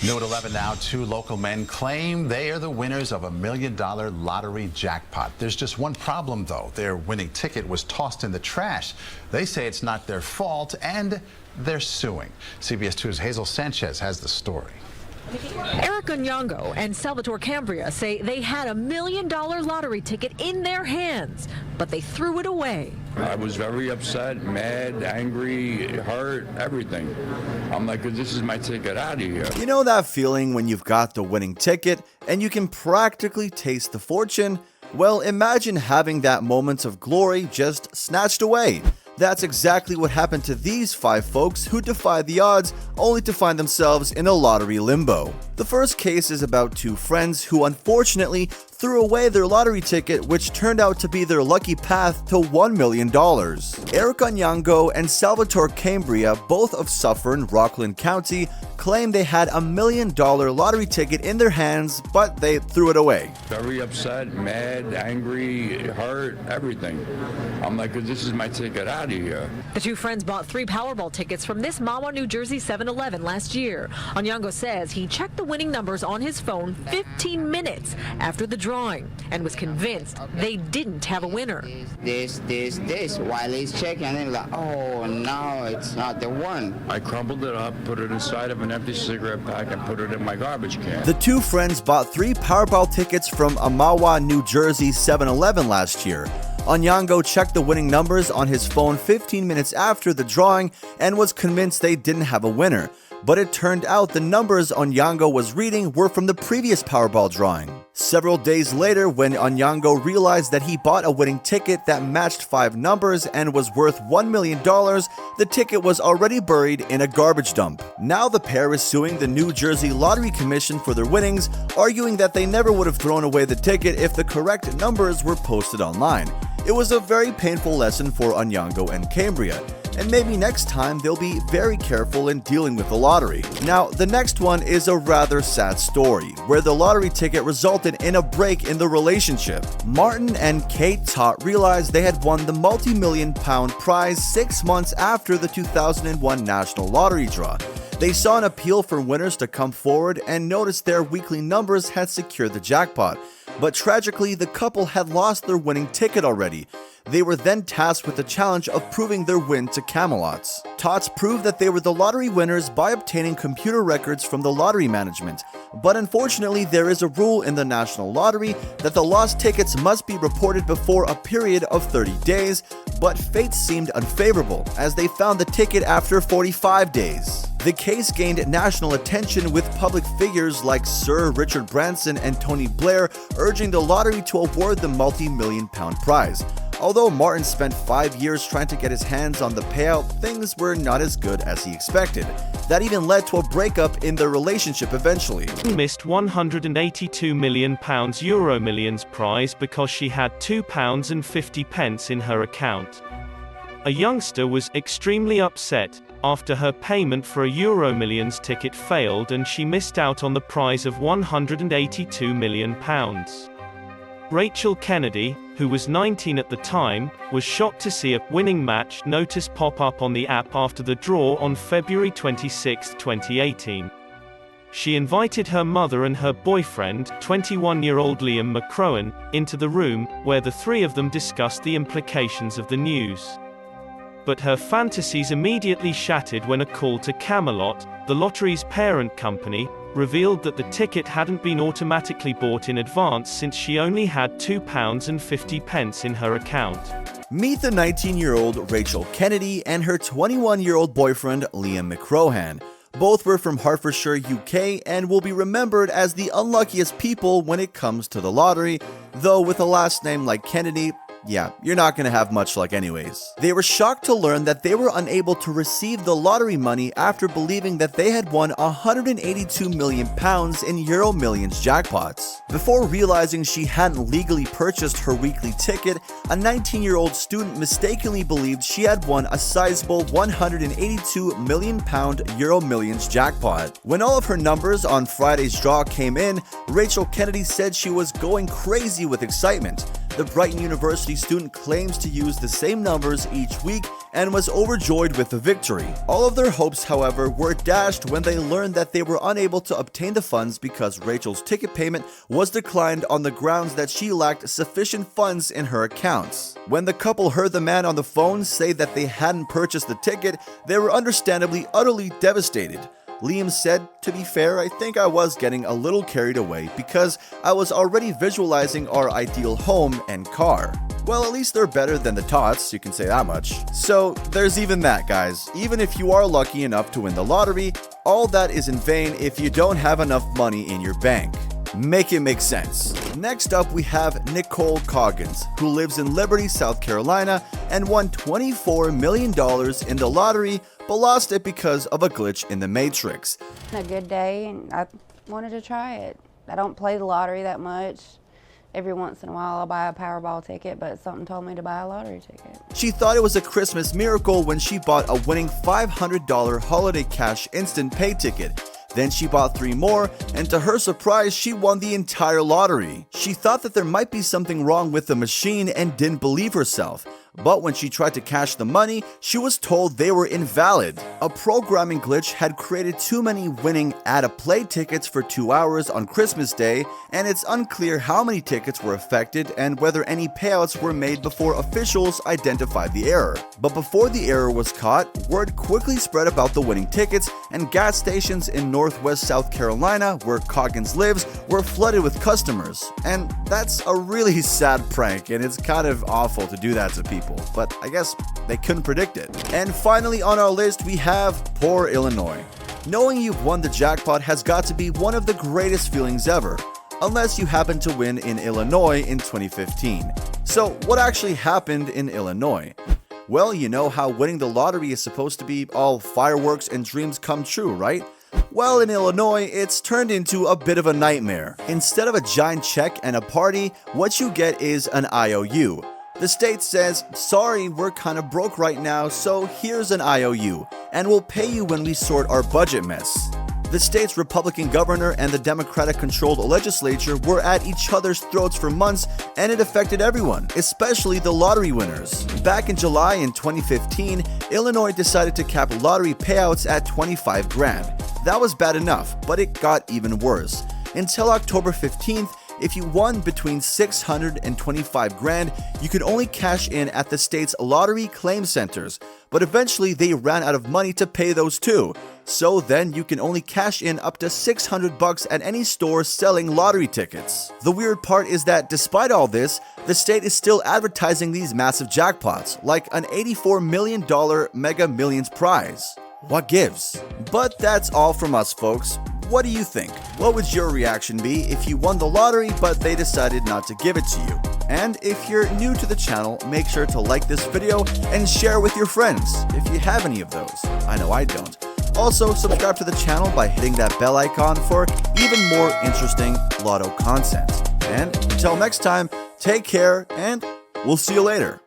New at 11 now, two local men claim they are the winners of a $1 million lottery jackpot. There's just one problem, though. Their winning ticket was tossed in the trash. They say it's not their fault, and they're suing. CBS 2's Hazel Sanchez has the story. Eric Onyango and Salvatore Cambria say they had a $1 million lottery ticket in their hands, but they threw it away. I was very upset, mad, angry, hurt, everything. I'm like, this is my ticket, out of here. You know that feeling when you've got the winning ticket and you can practically taste the fortune? Well, imagine having that moment of glory just snatched away. That's exactly what happened to these 5 folks who defied the odds only to find themselves in a lottery limbo. The first case is about 2 friends who unfortunately threw away their lottery ticket, which turned out to be their lucky path to $1 million. Eric Onyango and Salvatore Cambria, both of Suffern, Rockland County, claim they had a $1 million lottery ticket in their hands, but they threw it away. Very upset, mad, angry, hurt, everything. I'm like, this is my ticket, out of here. The 2 friends bought 3 Powerball tickets from this Mahwah, New Jersey 7-Eleven last year. Onyango says he checked the winning numbers on his phone 15 minutes after the drawing and was convinced they didn't have a winner. This, while he's checking, and then like, oh no, it's not the one. I crumbled it up, put it inside of an empty cigarette pack, and put it in my garbage can. The 2 friends bought 3 Powerball tickets from a Mahwah, New Jersey 7-Eleven last year. Onyango checked the winning numbers on his phone 15 minutes after the drawing and was convinced they didn't have a winner. But it turned out the numbers Onyango was reading were from the previous Powerball drawing. Several days later, when Onyango realized that he bought a winning ticket that matched 5 numbers and was worth $1 million, the ticket was already buried in a garbage dump. Now the pair is suing the New Jersey Lottery Commission for their winnings, arguing that they never would have thrown away the ticket if the correct numbers were posted online. It was a very painful lesson for Onyango and Cambria, and maybe next time they'll be very careful in dealing with the lottery. Now, the next one is a rather sad story, where the lottery ticket resulted in a break in the relationship. Martin and Kate Tott realized they had won the multi-million-pound prize 6 months after the 2001 National Lottery draw. They saw an appeal for winners to come forward and noticed their weekly numbers had secured the jackpot. But tragically, the couple had lost their winning ticket already. They were then tasked with the challenge of proving their win to Camelots. Tots proved that they were the lottery winners by obtaining computer records from the lottery management. But unfortunately, there is a rule in the National Lottery that the lost tickets must be reported before a period of 30 days, but fate seemed unfavorable, as they found the ticket after 45 days. The case gained national attention, with public figures like Sir Richard Branson and Tony Blair urging the lottery to award the multi-million-pound prize. Although Martin spent 5 years trying to get his hands on the payout, things were not as good as he expected. That even led to a breakup in their relationship eventually. Missed £182 million Euro Millions prize because she had £2.50 in her account. A youngster was extremely upset after her payment for a Euro Millions ticket failed and she missed out on the prize of £182 million. Rachel Kennedy, who was 19 at the time, was shocked to see a winning match notice pop up on the app after the draw on February 26, 2018. She invited her mother and her boyfriend, 21-year-old Liam McCrohan, into the room, where the 3 of them discussed the implications of the news. But her fantasies immediately shattered when a call to Camelot, the lottery's parent company, revealed that the ticket hadn't been automatically bought in advance since she only had £2.50 in her account. Meet the 19-year-old Rachel Kennedy and her 21-year-old boyfriend Liam McCrohan. Both were from Hertfordshire, UK, and will be remembered as the unluckiest people when it comes to the lottery, though with a last name like Kennedy, yeah, you're not gonna have much luck anyways. They were shocked to learn that they were unable to receive the lottery money after believing that they had won £182 million in Euro Millions jackpots. Before realizing she hadn't legally purchased her weekly ticket, a 19-year-old student mistakenly believed she had won a sizable £182 million Euro Millions jackpot. When all of her numbers on Friday's draw came in, Rachel Kennedy said she was going crazy with excitement. The Brighton University student claims to use the same numbers each week and was overjoyed with the victory. All of their hopes, however, were dashed when they learned that they were unable to obtain the funds because Rachel's ticket payment was declined on the grounds that she lacked sufficient funds in her accounts. When the couple heard the man on the phone say that they hadn't purchased the ticket, they were understandably utterly devastated. Liam said, "To be fair, I think I was getting a little carried away because I was already visualizing our ideal home and car." Well, at least they're better than the Tots, you can say that much. So there's even that, guys. Even if you are lucky enough to win the lottery, all that is in vain if you don't have enough money in your bank. Make it make sense. Next up, we have Nicole Coggins, who lives in Liberty, South Carolina, and won $24 million in the lottery, but lost it because of a glitch in the Matrix. A good day, and I wanted to try it. I don't play the lottery that much. Every once in a while I'll buy a Powerball ticket, but something told me to buy a lottery ticket. She thought it was a Christmas miracle when she bought a winning $500 holiday cash instant pay ticket. Then she bought 3 more, and to her surprise, she won the entire lottery. She thought that there might be something wrong with the machine and didn't believe herself. But when she tried to cash the money, she was told they were invalid. A programming glitch had created too many winning add-a-play tickets for 2 hours on Christmas Day, and it's unclear how many tickets were affected and whether any payouts were made before officials identified the error. But before the error was caught, word quickly spread about the winning tickets, and gas stations in northwest South Carolina, where Coggins lives, were flooded with customers. And that's a really sad prank, and it's kind of awful to do that to people. But I guess they couldn't predict it. And finally on our list, we have poor Illinois. Knowing you've won the jackpot has got to be one of the greatest feelings ever, unless you happen to win in Illinois in 2015. So what actually happened in Illinois? Well, you know how winning the lottery is supposed to be all fireworks and dreams come true, right? Well, in Illinois, it's turned into a bit of a nightmare. Instead of a giant check and a party, what you get is an IOU. The state says, "Sorry, we're kind of broke right now, so here's an IOU, and we'll pay you when we sort our budget mess." The state's Republican governor and the Democratic-controlled legislature were at each other's throats for months, and it affected everyone, especially the lottery winners. Back in July in 2015, Illinois decided to cap lottery payouts at $25 grand. That was bad enough, but it got even worse. Until October 15th, if you won between $600 and $25 grand, you could only cash in at the state's lottery claim centers, but eventually they ran out of money to pay those too. So then you can only cash in up to $600 at any store selling lottery tickets. The weird part is that despite all this, the state is still advertising these massive jackpots, like an $84 million Mega Millions prize. What gives? But that's all from us, folks. What do you think? What would your reaction be if you won the lottery but they decided not to give it to you? And if you're new to the channel, make sure to like this video and share with your friends if you have any of those. I know I don't. Also, subscribe to the channel by hitting that bell icon for even more interesting lotto content. And until next time, take care and we'll see you later.